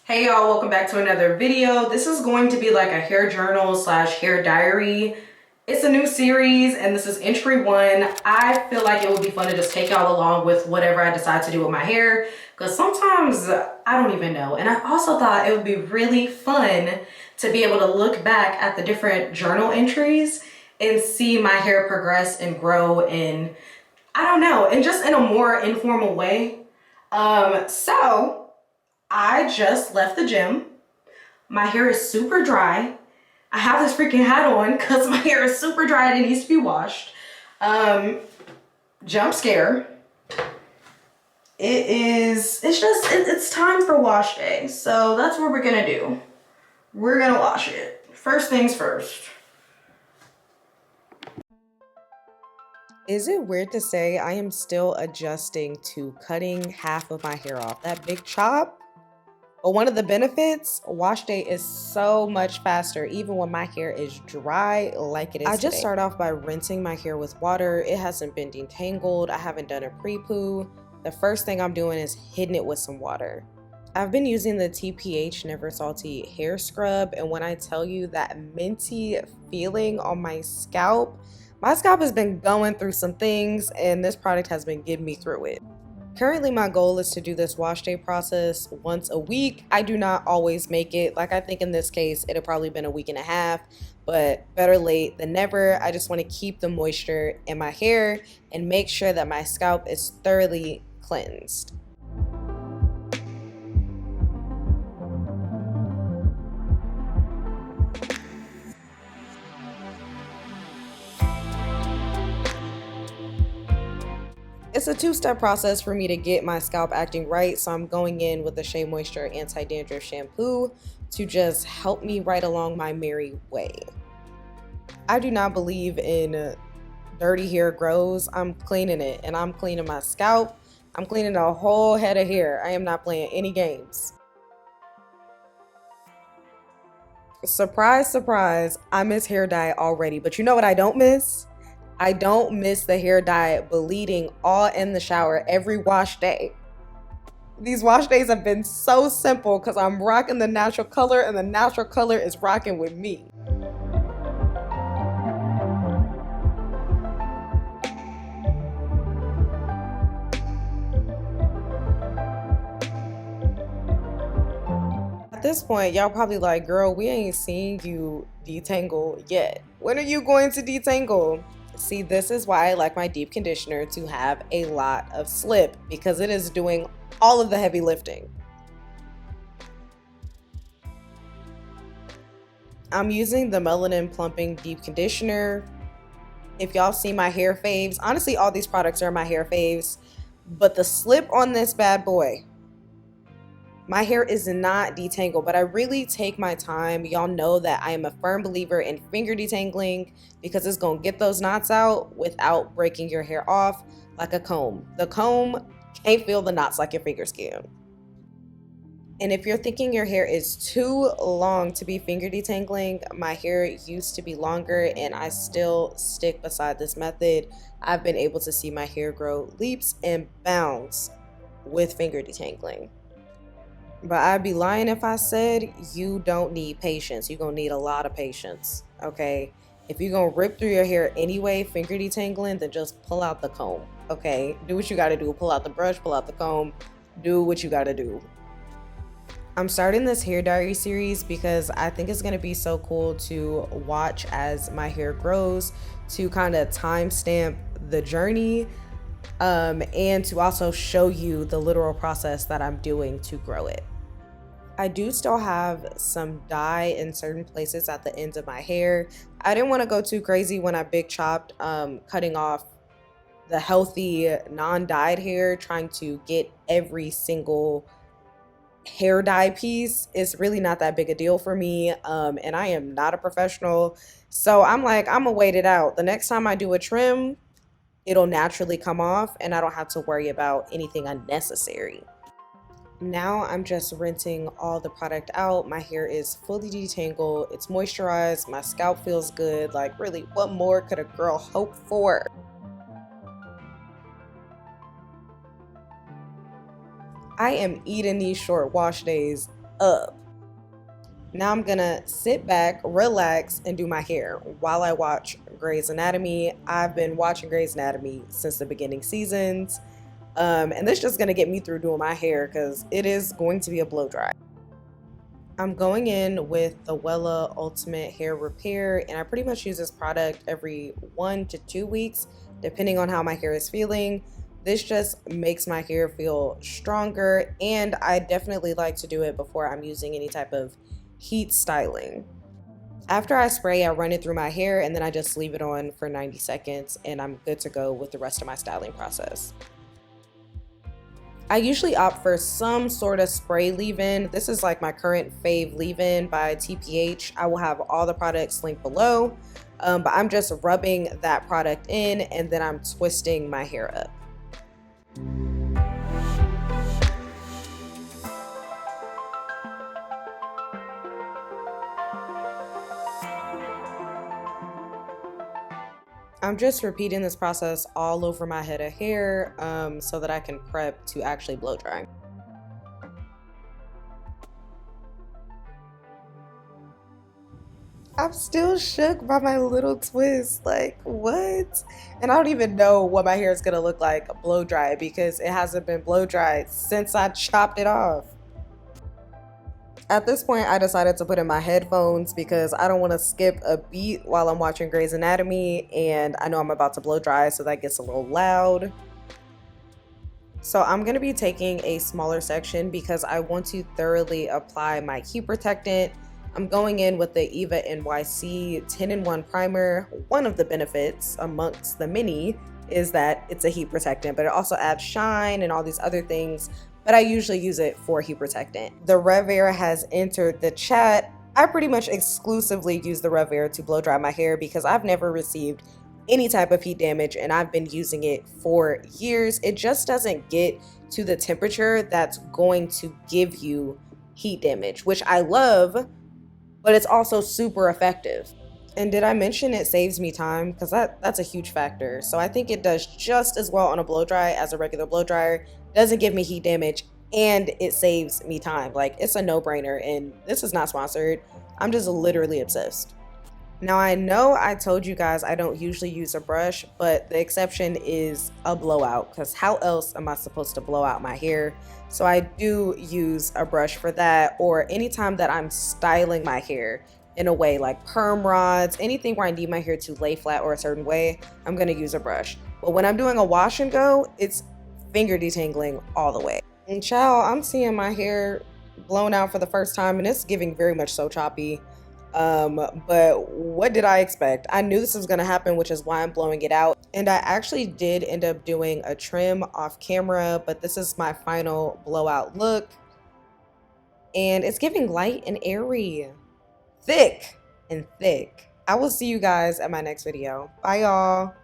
Hey y'all, welcome back to another video. This is going to be like a hair journal slash hair diary. It's a new series and this is entry one. I feel like it would be fun to just take y'all along with whatever I decide to do with my hair because sometimes I don't even know. And I also thought it would be really fun to be able to look back at the different journal entries and see my hair progress and grow and I don't know, and just in a more informal way. So I just left the gym. My hair is super dry. I have this freaking hat on because my hair is super dry and it needs to be washed. Jump scare. It's time for wash day. So that's what we're gonna do. We're gonna wash it. First things first. Is it weird to say I am still adjusting to cutting half of my hair off? That big chop? But one of the benefits, wash day is so much faster, even when my hair is dry like it is I just start off by rinsing my hair with water. It hasn't been detangled. I haven't done a pre-poo. The first thing I'm doing is hitting it with some water. I've been using the TPH Never Salty hair scrub, and when I tell you that minty feeling on my scalp has been going through some things, and this product has been getting me through it. Currently, my goal is to do this wash day process once a week. I do not always make it. Like, I think in this case, it'll probably been a week and a half, but better late than never. I just want to keep the moisture in my hair and make sure that my scalp is thoroughly cleansed. It's a two-step process for me to get my scalp acting right, so I'm going in with the Shea Moisture Anti-Dandruff Shampoo to just help me right along my merry way. I do not believe in dirty hair grows. I'm cleaning it, and I'm cleaning my scalp. I'm cleaning a whole head of hair. I am not playing any games. Surprise, surprise, I miss hair dye already, but you know what I don't miss? I don't miss the hair dye bleeding all in the shower every wash day. These wash days have been so simple because I'm rocking the natural color and the natural color is rocking with me. At this point, y'all probably like, girl, we ain't seen you detangle yet. When are you going to detangle? See, this is why I like my deep conditioner to have a lot of slip because it is doing all of the heavy lifting. I'm using the Melanin Plumping Deep Conditioner. If y'all see my hair faves, honestly, all these products are my hair faves, but the slip on this bad boy, my hair is not detangled, but I really take my time. Y'all know that I am a firm believer in finger detangling because it's gonna get those knots out without breaking your hair off like a comb. The comb can't feel the knots like your fingers can. And if you're thinking your hair is too long to be finger detangling, my hair used to be longer and I still stick beside this method. I've been able to see my hair grow leaps and bounds with finger detangling. But I'd be lying if I said you don't need patience. You're going to need a lot of patience, okay? If you're going to rip through your hair anyway, finger detangling, then just pull out the comb, okay? Do what you got to do. Pull out the brush, pull out the comb. Do what you got to do. I'm starting this hair diary series because I think it's going to be so cool to watch as my hair grows, to kind of timestamp the journey, and to also show you the literal process that I'm doing to grow it. I do still have some dye in certain places at the ends of my hair. I didn't want to go too crazy when I big chopped, cutting off the healthy non-dyed hair, trying to get every single hair dye piece. Is really not that big a deal for me, and I am not a professional, so I'm like, I'm gonna wait it out. The next time I do a trim, it'll naturally come off and I don't have to worry about anything unnecessary. Now I'm just rinsing all the product out. My hair is fully detangled, it's moisturized, my scalp feels good. Like, really, what more could a girl hope for? I am eating these short wash days up. Now I'm gonna sit back, relax, and do my hair while I watch Grey's Anatomy. I've been watching Grey's Anatomy since the beginning seasons. And this is just gonna get me through doing my hair because it is going to be a blow dry. I'm going in with the Wella Ultimate Hair Repair, and I pretty much use this product every 1 to 2 weeks, depending on how my hair is feeling. This just makes my hair feel stronger, and I definitely like to do it before I'm using any type of heat styling. After I spray, I run it through my hair, and then I just leave it on for 90 seconds, and I'm good to go with the rest of my styling process. I usually opt for some sort of spray leave-in. This is like my current fave leave-in by TPH. I will have all the products linked below, but I'm just rubbing that product in and then I'm twisting my hair up. I'm just repeating this process all over my head of hair so that I can prep to actually blow dry. I'm still shook by my little twist. Like, what? And I don't even know what my hair is going to look like blow dry because it hasn't been blow dried since I chopped it off. At this point, I decided to put in my headphones because I don't want to skip a beat while I'm watching Grey's Anatomy, and I know I'm about to blow dry, so that gets a little loud. So I'm going to be taking a smaller section because I want to thoroughly apply my heat protectant. I'm going in with the Eva NYC 10-in-1 primer. One of the benefits amongst the many is that it's a heat protectant, but it also adds shine and all these other things, but I usually use it for heat protectant. The Rev Air has entered the chat. I pretty much exclusively use the Rev Air to blow dry my hair because I've never received any type of heat damage and I've been using it for years. It just doesn't get to the temperature that's going to give you heat damage, which I love, but it's also super effective. And did I mention it saves me time? Because that's a huge factor. So I think it does just as well on a blow dry as a regular blow dryer. Doesn't give me heat damage and it saves me time. Like, it's a no-brainer, and this is not sponsored. I'm just literally obsessed. Now, I know I told you guys I don't usually use a brush, but the exception is a blowout, because how else am I supposed to blow out my hair? So I do use a brush for that, or anytime that I'm styling my hair in a way like perm rods, anything where I need my hair to lay flat or a certain way, I'm gonna use a brush. But when I'm doing a wash and go, it's finger detangling all the way. And child, I'm seeing my hair blown out for the first time and it's giving very much so choppy. But what did I expect? I knew this was gonna happen, which is why I'm blowing it out. And I actually did end up doing a trim off camera, but this is my final blowout look. And it's giving light and airy. Thick and thick. I will see you guys at my next video. Bye, y'all.